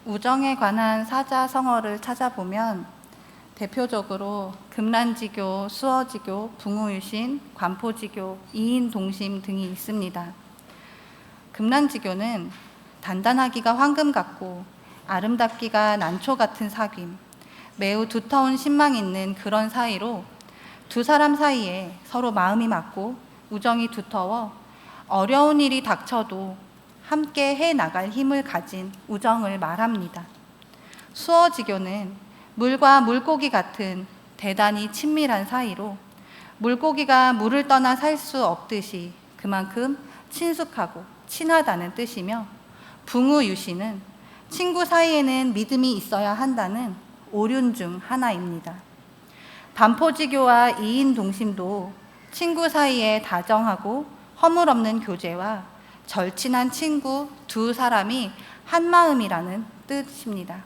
우정에 관한 사자성어를 찾아보면 대표적으로 금란지교, 수어지교, 붕우유신, 관포지교, 이인동심 등이 있습니다. 금란지교는 단단하기가 황금 같고 아름답기가 난초 같은 사귐, 매우 두터운 신망이 있는 그런 사이로 두 사람 사이에 서로 마음이 맞고 우정이 두터워 어려운 일이 닥쳐도 함께 해나갈 힘을 가진 우정을 말합니다. 수어지교는 물과 물고기 같은 대단히 친밀한 사이로 물고기가 물을 떠나 살 수 없듯이 그만큼 친숙하고 친하다는 뜻이며, 붕우유신은 친구 사이에는 믿음이 있어야 한다는 오륜 중 하나입니다. 반포지교와 이인동심도 친구 사이에 다정하고 허물없는 교제와 절친한 친구 두 사람이 한 마음이라는 뜻입니다.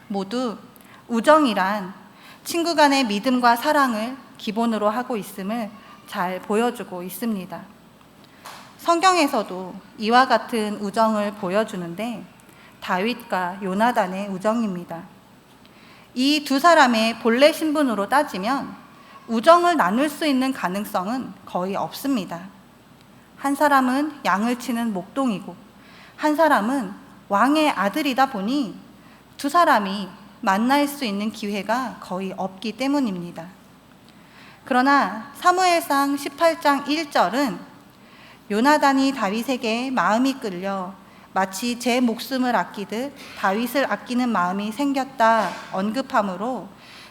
모두 우정이란 친구 간의 믿음과 사랑을 기본으로 하고 있음을 잘 보여주고 있습니다. 성경에서도 이와 같은 우정을 보여주는데 다윗과 요나단의 우정입니다. 이 두 사람의 본래 신분으로 따지면 우정을 나눌 수 있는 가능성은 거의 없습니다. 한 사람은 양을 치는 목동이고 한 사람은 왕의 아들이다 보니 두 사람이 만날 수 있는 기회가 거의 없기 때문입니다. 그러나 사무엘상 18장 1절은 요나단이 다윗에게 마음이 끌려 마치 제 목숨을 아끼듯 다윗을 아끼는 마음이 생겼다 언급하므로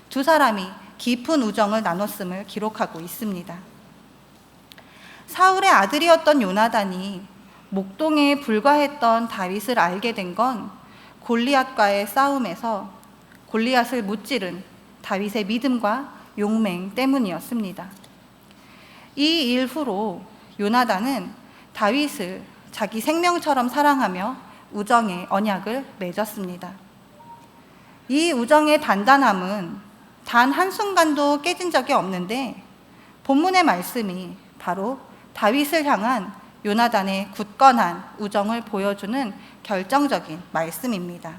두 사람이 깊은 우정을 나눴음을 기록하고 있습니다. 사울의 아들이었던 요나단이 목동에 불과했던 다윗을 알게 된 건 골리앗과의 싸움에서 골리앗을 무찌른 다윗의 믿음과 용맹 때문이었습니다. 이 일 후로 요나단은 다윗을 자기 생명처럼 사랑하며 우정의 언약을 맺었습니다. 이 우정의 단단함은 단 한순간도 깨진 적이 없는데 본문의 말씀이 바로 다윗을 향한 요나단의 굳건한 우정을 보여주는 결정적인 말씀입니다.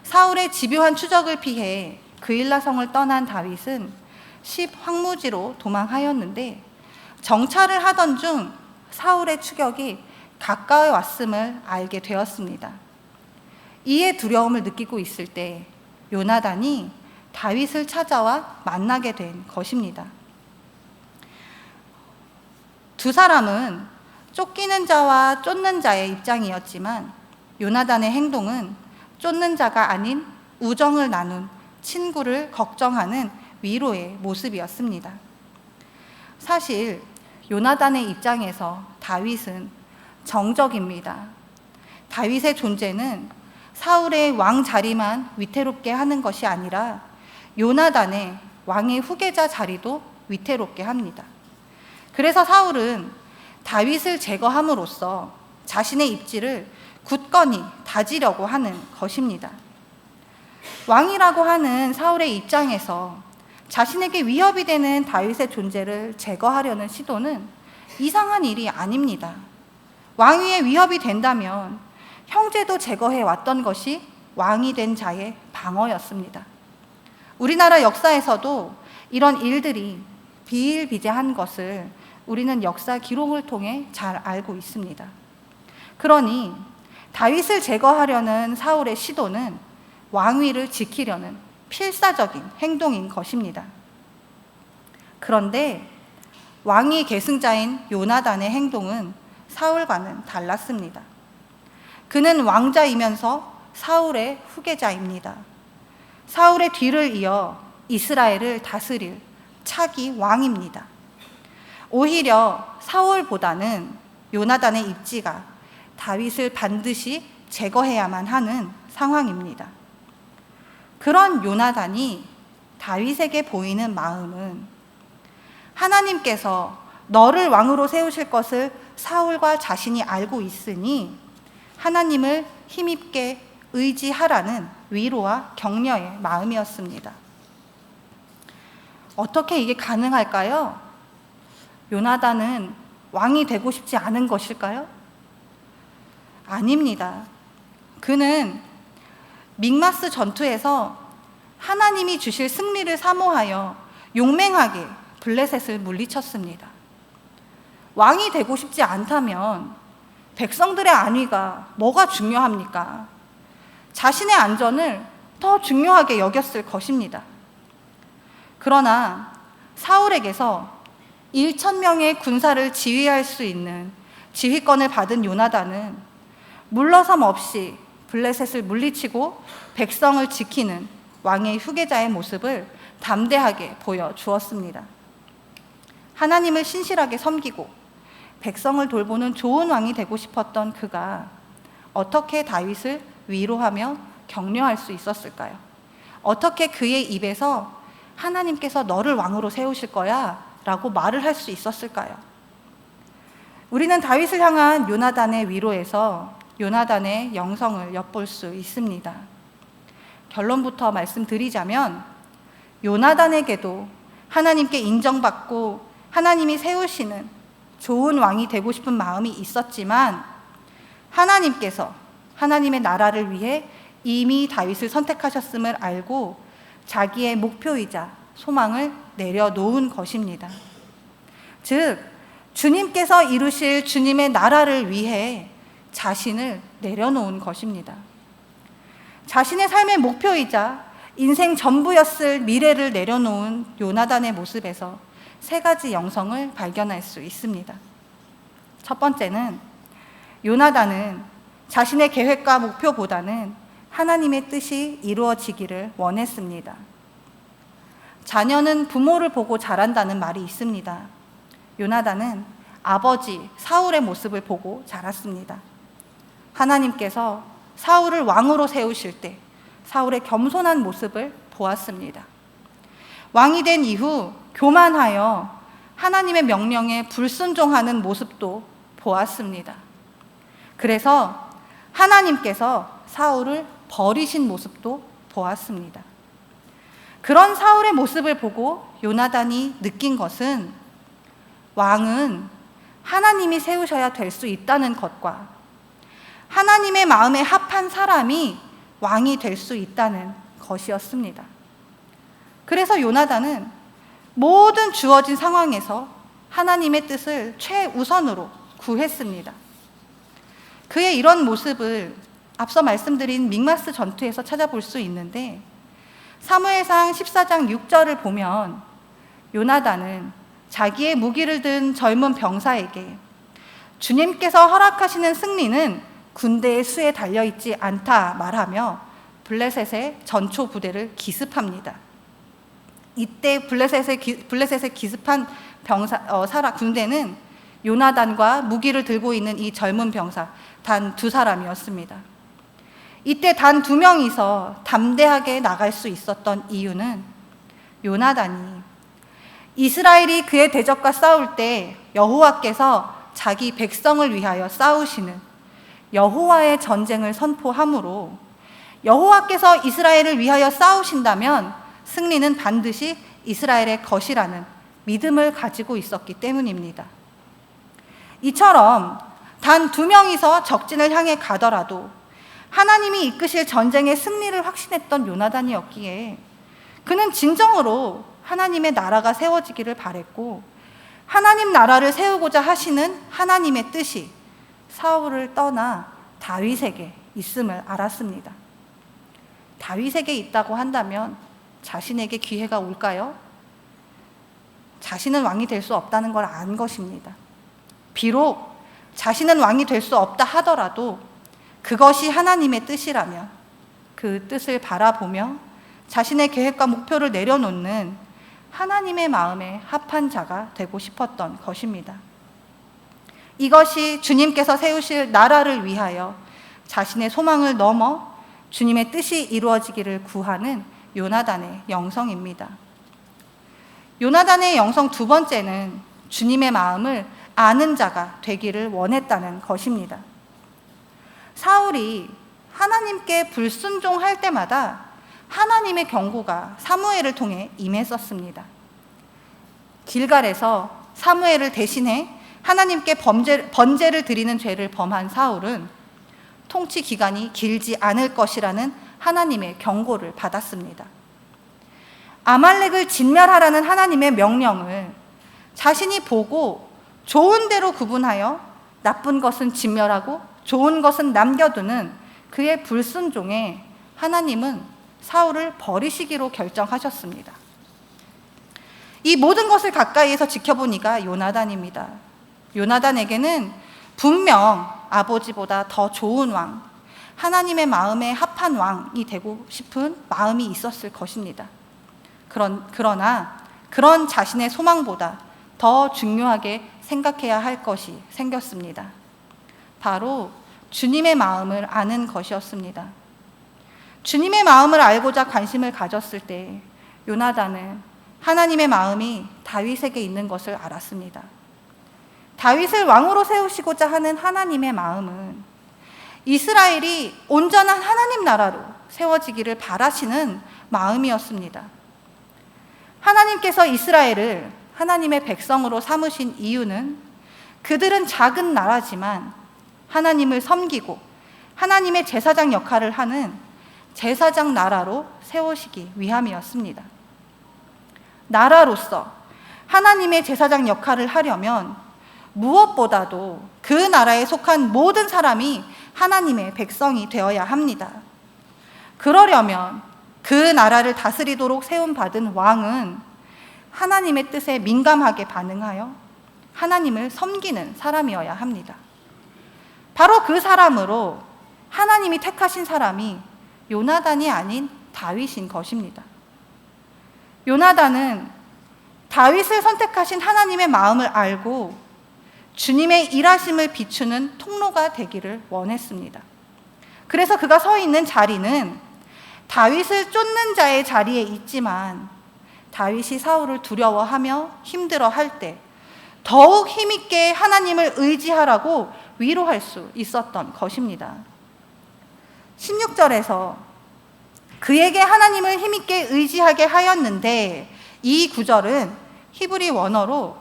사울의 집요한 추적을 피해 그일라성을 떠난 다윗은 10황무지로 도망하였는데 정찰을 하던 중 사울의 추격이 가까이 왔음을 알게 되었습니다. 이에 두려움을 느끼고 있을 때 요나단이 다윗을 찾아와 만나게 된 것입니다. 두 사람은 쫓기는 자와 쫓는 자의 입장이었지만 요나단의 행동은 쫓는 자가 아닌 우정을 나눈 친구를 걱정하는 위로의 모습이었습니다. 사실 요나단의 입장에서 다윗은 정적입니다. 다윗의 존재는 사울의 왕 자리만 위태롭게 하는 것이 아니라 요나단의 왕의 후계자 자리도 위태롭게 합니다. 그래서 사울은 다윗을 제거함으로써 자신의 입지를 굳건히 다지려고 하는 것입니다. 왕이라고 하는 사울의 입장에서 자신에게 위협이 되는 다윗의 존재를 제거하려는 시도는 이상한 일이 아닙니다. 왕위에 위협이 된다면 형제도 제거해 왔던 것이 왕이 된 자의 방어였습니다. 우리나라 역사에서도 이런 일들이 비일비재한 것을 우리는 역사 기록을 통해 잘 알고 있습니다. 그러니 다윗을 제거하려는 사울의 시도는 왕위를 지키려는 필사적인 행동인 것입니다. 그런데 왕위 계승자인 요나단의 행동은 사울과는 달랐습니다. 그는 왕자이면서 사울의 후계자입니다. 사울의 뒤를 이어 이스라엘을 다스릴 차기 왕입니다. 오히려 사울보다는 요나단의 입지가 다윗을 반드시 제거해야만 하는 상황입니다. 그런 요나단이 다윗에게 보이는 마음은 하나님께서 너를 왕으로 세우실 것을 사울과 자신이 알고 있으니 하나님을 힘있게 의지하라는 위로와 격려의 마음이었습니다. 어떻게 이게 가능할까요? 요나단은 왕이 되고 싶지 않은 것일까요? 아닙니다. 그는 믹마스 전투에서 하나님이 주실 승리를 사모하여 용맹하게 블레셋을 물리쳤습니다. 왕이 되고 싶지 않다면 백성들의 안위가 뭐가 중요합니까? 자신의 안전을 더 중요하게 여겼을 것입니다. 그러나 사울에게서 1,000명의 군사를 지휘할 수 있는 지휘권을 받은 요나단은 물러섬 없이 블레셋을 물리치고 백성을 지키는 왕의 후계자의 모습을 담대하게 보여주었습니다. 하나님을 신실하게 섬기고 백성을 돌보는 좋은 왕이 되고 싶었던 그가 어떻게 다윗을 위로하며 격려할 수 있었을까요? 어떻게 그의 입에서 하나님께서 너를 왕으로 세우실 거야 라고 말을 할 수 있었을까요? 우리는 다윗을 향한 요나단의 위로에서 요나단의 영성을 엿볼 수 있습니다. 결론부터 말씀드리자면 요나단에게도 하나님께 인정받고 하나님이 세우시는 좋은 왕이 되고 싶은 마음이 있었지만 하나님께서 하나님의 나라를 위해 이미 다윗을 선택하셨음을 알고 자기의 목표이자 소망을 내려놓은 것입니다. 즉, 주님께서 이루실 주님의 나라를 위해 자신을 내려놓은 것입니다. 자신의 삶의 목표이자 인생 전부였을 미래를 내려놓은 요나단의 모습에서 세 가지 영성을 발견할 수 있습니다. 첫 번째는 요나단은 자신의 계획과 목표보다는 하나님의 뜻이 이루어지기를 원했습니다. 자녀는 부모를 보고 자란다는 말이 있습니다. 요나단은 아버지 사울의 모습을 보고 자랐습니다. 하나님께서 사울을 왕으로 세우실 때 사울의 겸손한 모습을 보았습니다. 왕이 된 이후 교만하여 하나님의 명령에 불순종하는 모습도 보았습니다. 그래서 하나님께서 사울을 버리신 모습도 보았습니다. 그런 사울의 모습을 보고 요나단이 느낀 것은 왕은 하나님이 세우셔야 될 수 있다는 것과 하나님의 마음에 합한 사람이 왕이 될 수 있다는 것이었습니다. 그래서 요나단은 모든 주어진 상황에서 하나님의 뜻을 최우선으로 구했습니다. 그의 이런 모습을 앞서 말씀드린 믹마스 전투에서 찾아볼 수 있는데 사무엘상 14장 6절을 보면 요나단은 자기의 무기를 든 젊은 병사에게 주님께서 허락하시는 승리는 군대의 수에 달려있지 않다 말하며 블레셋의 전초 부대를 기습합니다. 이때 블레셋에 기습한 군대는 요나단과 무기를 들고 있는 이 젊은 병사 단 2사람이었습니다. 이때 단 2명이서 담대하게 나갈 수 있었던 이유는 요나단이 이스라엘이 그의 대적과 싸울 때 여호와께서 자기 백성을 위하여 싸우시는 여호와의 전쟁을 선포하므로 여호와께서 이스라엘을 위하여 싸우신다면 승리는 반드시 이스라엘의 것이라는 믿음을 가지고 있었기 때문입니다. 이처럼 단 2명이서 적진을 향해 가더라도 하나님이 이끄실 전쟁의 승리를 확신했던 요나단이었기에 그는 진정으로 하나님의 나라가 세워지기를 바랬고 하나님 나라를 세우고자 하시는 하나님의 뜻이 사울을 떠나 다윗에게 있음을 알았습니다. 다윗에게 있다고 한다면 자신에게 기회가 올까요? 자신은 왕이 될 수 없다는 걸 안 것입니다. 비록 자신은 왕이 될 수 없다 하더라도 그것이 하나님의 뜻이라면 그 뜻을 바라보며 자신의 계획과 목표를 내려놓는 하나님의 마음에 합한 자가 되고 싶었던 것입니다. 이것이 주님께서 세우실 나라를 위하여 자신의 소망을 넘어 주님의 뜻이 이루어지기를 구하는 요나단의 영성입니다. 요나단의 영성 2번째는 주님의 마음을 아는 자가 되기를 원했다는 것입니다. 사울이 하나님께 불순종할 때마다 하나님의 경고가 사무엘을 통해 임했었습니다. 길갈에서 사무엘을 대신해 하나님께 번제를 드리는 죄를 범한 사울은 통치 기간이 길지 않을 것이라는 하나님의 경고를 받았습니다. 아말렉을 진멸하라는 하나님의 명령을 자신이 보고 좋은 대로 구분하여 나쁜 것은 진멸하고 좋은 것은 남겨두는 그의 불순종에 하나님은 사울을 버리시기로 결정하셨습니다. 이 모든 것을 가까이에서 지켜본 이가 요나단입니다. 요나단에게는 분명 아버지보다 더 좋은 왕, 하나님의 마음에 합한 왕이 되고 싶은 마음이 있었을 것입니다. 그러나 그런 자신의 소망보다 더 중요하게 생각해야 할 것이 생겼습니다. 바로 주님의 마음을 아는 것이었습니다. 주님의 마음을 알고자 관심을 가졌을 때 요나단은 하나님의 마음이 다윗에게 있는 것을 알았습니다. 다윗을 왕으로 세우시고자 하는 하나님의 마음은 이스라엘이 온전한 하나님 나라로 세워지기를 바라시는 마음이었습니다. 하나님께서 이스라엘을 하나님의 백성으로 삼으신 이유는 그들은 작은 나라지만 하나님을 섬기고 하나님의 제사장 역할을 하는 제사장 나라로 세우시기 위함이었습니다. 나라로서 하나님의 제사장 역할을 하려면 무엇보다도 그 나라에 속한 모든 사람이 하나님의 백성이 되어야 합니다. 그러려면 그 나라를 다스리도록 세움받은 왕은 하나님의 뜻에 민감하게 반응하여 하나님을 섬기는 사람이어야 합니다. 바로 그 사람으로 하나님이 택하신 사람이 요나단이 아닌 다윗인 것입니다. 요나단은 다윗을 선택하신 하나님의 마음을 알고 주님의 일하심을 비추는 통로가 되기를 원했습니다. 그래서 그가 서 있는 자리는 다윗을 쫓는 자의 자리에 있지만 다윗이 사울을 두려워하며 힘들어할 때 더욱 힘있게 하나님을 의지하라고 위로할 수 있었던 것입니다. 16절에서 그에게 하나님을 힘있게 의지하게 하였는데, 이 구절은 히브리 원어로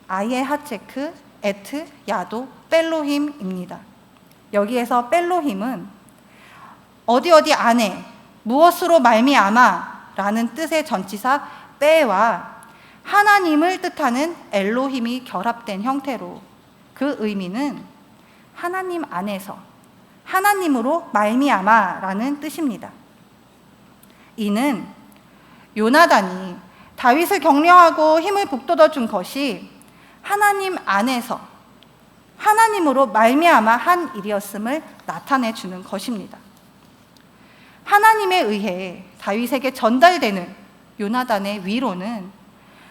아예 하체크 에트 야도 벨로힘입니다. 여기에서 벨로힘은 어디 안에 무엇으로 말미암아 라는 뜻의 전치사 빼와 하나님을 뜻하는 엘로힘이 결합된 형태로, 그 의미는 하나님 안에서 하나님으로 말미암아 라는 뜻입니다. 이는 요나단이 다윗을 격려하고 힘을 북돋워 준 것이 하나님 안에서 하나님으로 말미암아 한 일이었음을 나타내 주는 것입니다. 하나님에 의해 다윗에게 전달되는 요나단의 위로는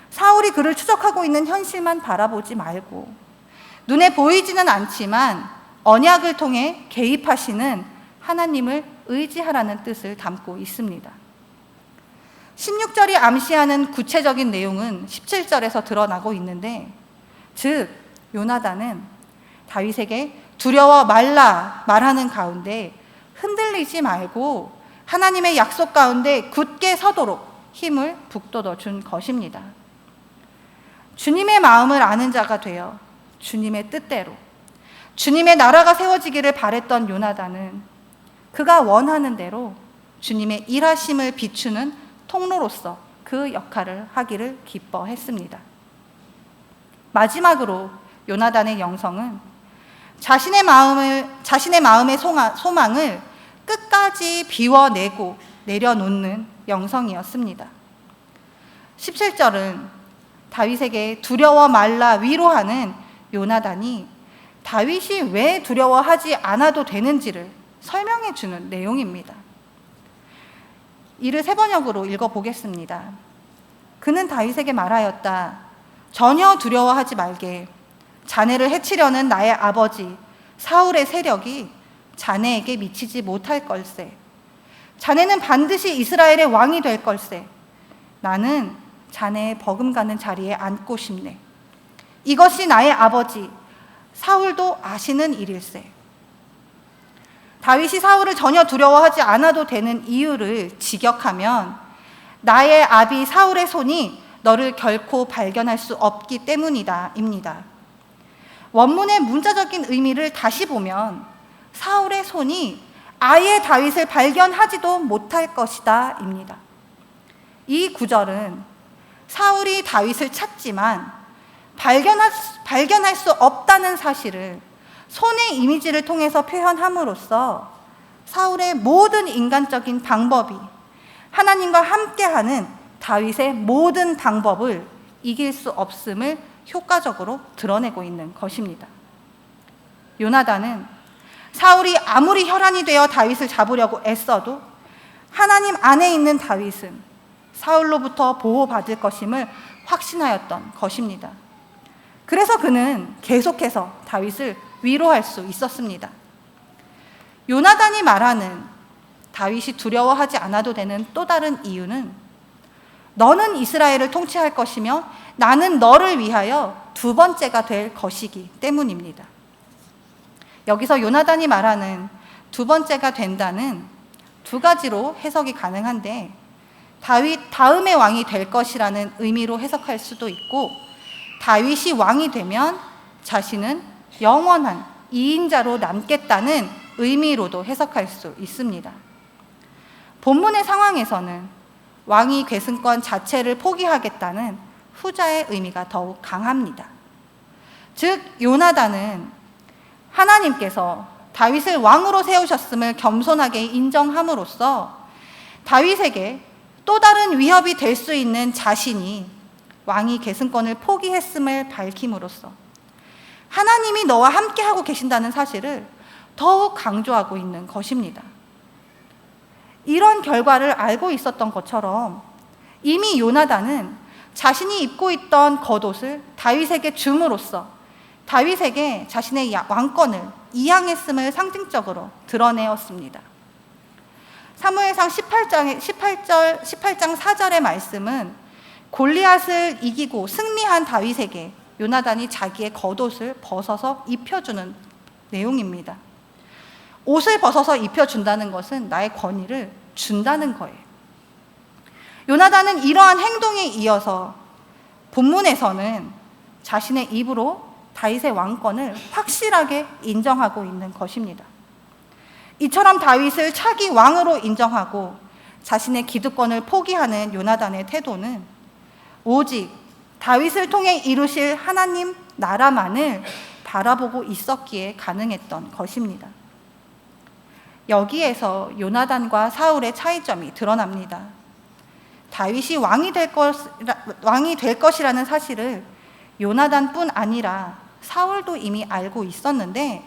사울이 그를 추적하고 있는 현실만 바라보지 말고 눈에 보이지는 않지만 언약을 통해 개입하시는 하나님을 의지하라는 뜻을 담고 있습니다. 16절이 암시하는 구체적인 내용은 17절에서 드러나고 있는데, 즉 요나단은 다윗에게 두려워 말라 말하는 가운데 흔들리지 말고 하나님의 약속 가운데 굳게 서도록 힘을 북돋워 준 것입니다. 주님의 마음을 아는 자가 되어 주님의 뜻대로 주님의 나라가 세워지기를 바랬던 요나단은 그가 원하는 대로 주님의 일하심을 비추는 통로로서 그 역할을 하기를 기뻐했습니다. 마지막으로 요나단의 영성은 자신의 마음의 소망을 끝까지 비워내고 내려놓는 영성이었습니다. 17절은 다윗에게 두려워 말라 위로하는 요나단이 다윗이 왜 두려워하지 않아도 되는지를 설명해 주는 내용입니다. 이를 세 번역으로 읽어보겠습니다. 그는 다윗에게 말하였다. 전혀 두려워하지 말게. 자네를 해치려는 나의 아버지 사울의 세력이 자네에게 미치지 못할 걸세. 자네는 반드시 이스라엘의 왕이 될 걸세. 나는 자네의 버금가는 자리에 앉고 싶네. 이것이 나의 아버지 사울도 아시는 일일세. 다윗이 사울을 전혀 두려워하지 않아도 되는 이유를 직역하면 나의 아비 사울의 손이 너를 결코 발견할 수 없기 때문이다 입니다. 원문의 문자적인 의미를 다시 보면 사울의 손이 아예 다윗을 발견하지도 못할 것이다 입니다. 이 구절은 사울이 다윗을 찾지만 발견할 수 없다는 사실을 손의 이미지를 통해서 표현함으로써 사울의 모든 인간적인 방법이 하나님과 함께하는 다윗의 모든 방법을 이길 수 없음을 효과적으로 드러내고 있는 것입니다. 요나단은 사울이 아무리 혈안이 되어 다윗을 잡으려고 애써도 하나님 안에 있는 다윗은 사울로부터 보호받을 것임을 확신하였던 것입니다. 그래서 그는 계속해서 다윗을 위로할 수 있었습니다. 요나단이 말하는 다윗이 두려워하지 않아도 되는 또 다른 이유는 너는 이스라엘을 통치할 것이며 나는 너를 위하여 두 번째가 될 것이기 때문입니다. 여기서 요나단이 말하는 두 번째가 된다는 두 가지로 해석이 가능한데, 다윗 다음의 왕이 될 것이라는 의미로 해석할 수도 있고, 다윗이 왕이 되면 자신은 영원한 2인자로 남겠다는 의미로도 해석할 수 있습니다. 본문의 상황에서는 왕위 계승권 자체를 포기하겠다는 후자의 의미가 더욱 강합니다. 즉 요나단은 하나님께서 다윗을 왕으로 세우셨음을 겸손하게 인정함으로써 다윗에게 또 다른 위협이 될 수 있는 자신이 왕위 계승권을 포기했음을 밝힘으로써 하나님이 너와 함께하고 계신다는 사실을 더욱 강조하고 있는 것입니다. 이런 결과를 알고 있었던 것처럼 이미 요나단은 자신이 입고 있던 겉옷을 다윗에게 줌으로써 다윗에게 자신의 왕권을 이양했음을 상징적으로 드러내었습니다. 사무엘상 18장 4절의 말씀은 골리앗을 이기고 승리한 다윗에게 요나단이 자기의 겉옷을 벗어서 입혀주는 내용입니다. 옷을 벗어서 입혀준다는 것은 나의 권위를 준다는 거예요. 요나단은 이러한 행동에 이어서 본문에서는 자신의 입으로 다윗의 왕권을 확실하게 인정하고 있는 것입니다. 이처럼 다윗을 차기 왕으로 인정하고 자신의 기득권을 포기하는 요나단의 태도는 오직 다윗을 통해 이루실 하나님 나라만을 바라보고 있었기에 가능했던 것입니다. 여기에서 요나단과 사울의 차이점이 드러납니다. 다윗이 왕이 될 것이라는 사실을 요나단뿐 아니라 사울도 이미 알고 있었는데,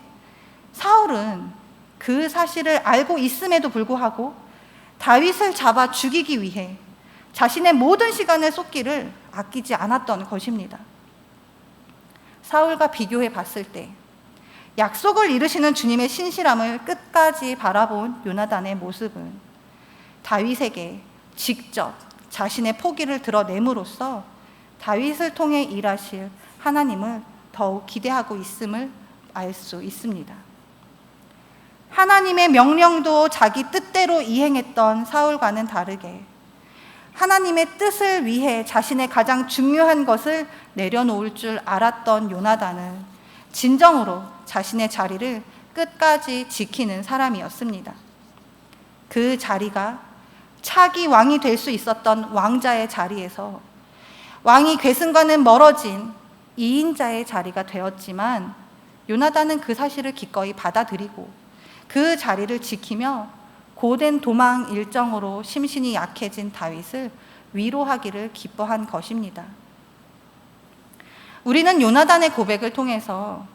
사울은 그 사실을 알고 있음에도 불구하고 다윗을 잡아 죽이기 위해 자신의 모든 시간을 쏟기를 아끼지 않았던 것입니다. 사울과 비교해 봤을 때 약속을 이루시는 주님의 신실함을 끝까지 바라본 요나단의 모습은 다윗에게 직접 자신의 포기를 드러냄으로써 다윗을 통해 일하실 하나님을 더욱 기대하고 있음을 알 수 있습니다. 하나님의 명령도 자기 뜻대로 이행했던 사울과는 다르게 하나님의 뜻을 위해 자신의 가장 중요한 것을 내려놓을 줄 알았던 요나단은 진정으로 자신의 자리를 끝까지 지키는 사람이었습니다. 그 자리가 차기 왕이 될 수 있었던 왕자의 자리에서 왕이 계승과는 멀어진 2인자의 자리가 되었지만, 요나단은 그 사실을 기꺼이 받아들이고 그 자리를 지키며 고된 도망 일정으로 심신이 약해진 다윗을 위로하기를 기뻐한 것입니다. 우리는 요나단의 고백을 통해서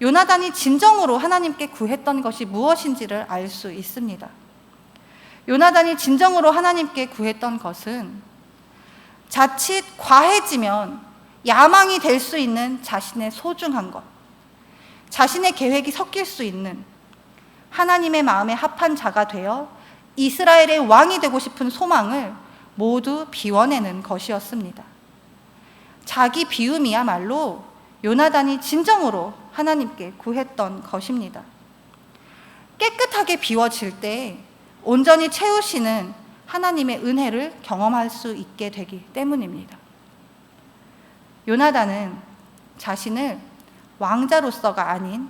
요나단이 진정으로 하나님께 구했던 것이 무엇인지를 알 수 있습니다. 요나단이 진정으로 하나님께 구했던 것은 자칫 과해지면 야망이 될 수 있는 자신의 소중한 것, 자신의 계획이 섞일 수 있는 하나님의 마음에 합한 자가 되어 이스라엘의 왕이 되고 싶은 소망을 모두 비워내는 것이었습니다. 자기 비움이야말로 요나단이 진정으로 하나님께 구했던 것입니다. 깨끗하게 비워질 때 온전히 채우시는 하나님의 은혜를 경험할 수 있게 되기 때문입니다. 요나단은 자신을 왕자로서가 아닌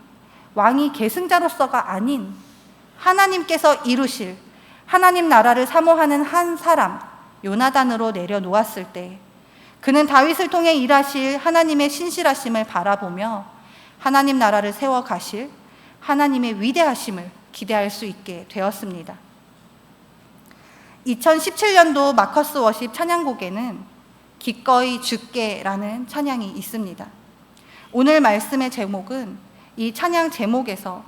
왕이 계승자로서가 아닌 하나님께서 이루실 하나님 나라를 사모하는 한 사람 요나단으로 내려놓았을 때 그는 다윗을 통해 일하실 하나님의 신실하심을 바라보며 하나님 나라를 세워 가실 하나님의 위대하심을 기대할 수 있게 되었습니다. 2017년도 마커스 워십 찬양곡에는 기꺼이 주께라는 찬양이 있습니다. 오늘 말씀의 제목은 이 찬양 제목에서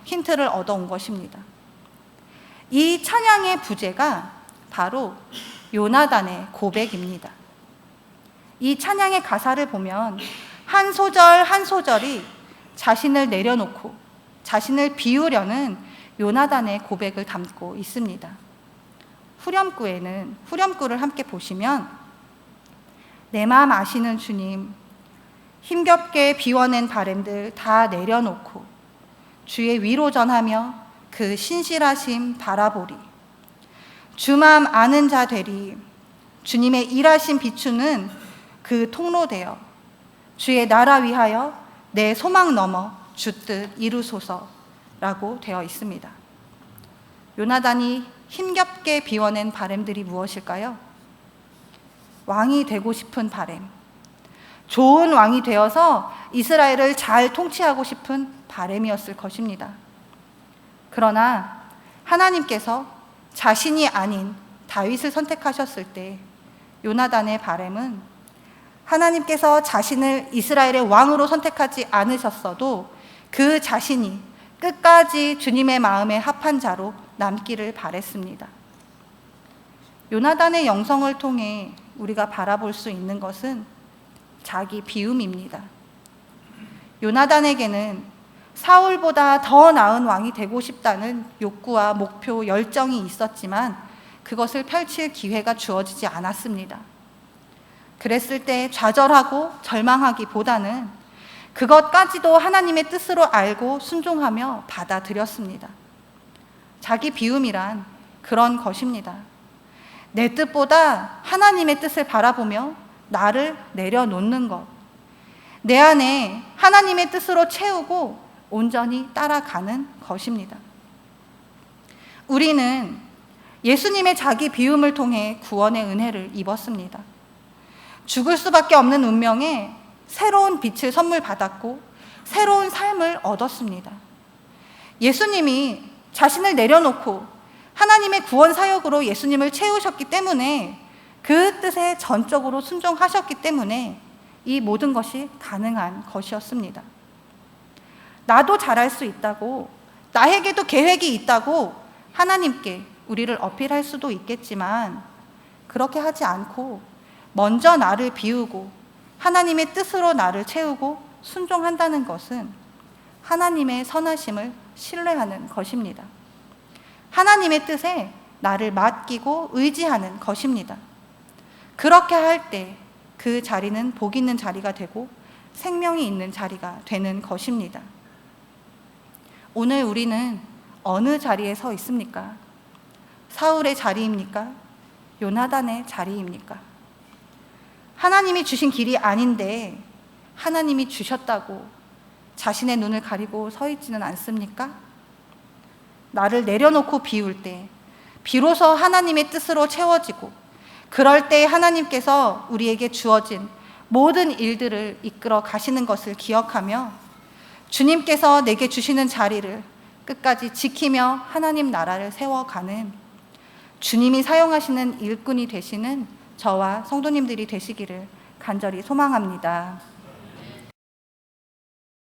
힌트를 얻어온 것입니다. 이 찬양의 부제가 바로 요나단의 고백입니다. 이 찬양의 가사를 보면 한 소절 한 소절이 자신을 내려놓고 자신을 비우려는 요나단의 고백을 담고 있습니다. 후렴구를 함께 보시면 내 마음 아시는 주님, 힘겹게 비워낸 바램들 다 내려놓고 주의 위로 전하며 그 신실하심 바라보리. 주 마음 아는 자 되리. 주님의 일하심 비추는 그 통로되어 주의 나라 위하여 내 소망 넘어 주 뜻 이루소서라고 되어 있습니다. 요나단이 힘겹게 비워낸 바램들이 무엇일까요? 왕이 되고 싶은 바램, 좋은 왕이 되어서 이스라엘을 잘 통치하고 싶은 바램이었을 것입니다. 그러나 하나님께서 자신이 아닌 다윗을 선택하셨을 때 요나단의 바램은 하나님께서 자신을 이스라엘의 왕으로 선택하지 않으셨어도 그 자신이 끝까지 주님의 마음에 합한 자로 남기를 바랬습니다. 요나단의 영성을 통해 우리가 바라볼 수 있는 것은 자기 비움입니다. 요나단에게는 사울보다 더 나은 왕이 되고 싶다는 욕구와 목표, 열정이 있었지만 그것을 펼칠 기회가 주어지지 않았습니다. 그랬을 때 좌절하고 절망하기보다는 그것까지도 하나님의 뜻으로 알고 순종하며 받아들였습니다. 자기 비움이란 그런 것입니다. 내 뜻보다 하나님의 뜻을 바라보며 나를 내려놓는 것, 내 안에 하나님의 뜻으로 채우고 온전히 따라가는 것입니다. 우리는 예수님의 자기 비움을 통해 구원의 은혜를 입었습니다. 죽을 수밖에 없는 운명에 새로운 빛을 선물 받았고 새로운 삶을 얻었습니다. 예수님이 자신을 내려놓고 하나님의 구원 사역으로 예수님을 채우셨기 때문에 그 뜻에 전적으로 순종하셨기 때문에 이 모든 것이 가능한 것이었습니다. 나도 잘할 수 있다고, 나에게도 계획이 있다고 하나님께 우리를 어필할 수도 있겠지만 그렇게 하지 않고 먼저 나를 비우고 하나님의 뜻으로 나를 채우고 순종한다는 것은 하나님의 선하심을 신뢰하는 것입니다. 하나님의 뜻에 나를 맡기고 의지하는 것입니다. 그렇게 할 때 그 자리는 복 있는 자리가 되고 생명이 있는 자리가 되는 것입니다. 오늘 우리는 어느 자리에 서 있습니까? 사울의 자리입니까? 요나단의 자리입니까? 하나님이 주신 길이 아닌데 하나님이 주셨다고 자신의 눈을 가리고 서 있지는 않습니까? 나를 내려놓고 비울 때 비로소 하나님의 뜻으로 채워지고 그럴 때 하나님께서 우리에게 주어진 모든 일들을 이끌어 가시는 것을 기억하며 주님께서 내게 주시는 자리를 끝까지 지키며 하나님 나라를 세워가는 주님이 사용하시는 일꾼이 되시는 저와 성도님들이 되시기를 간절히 소망합니다.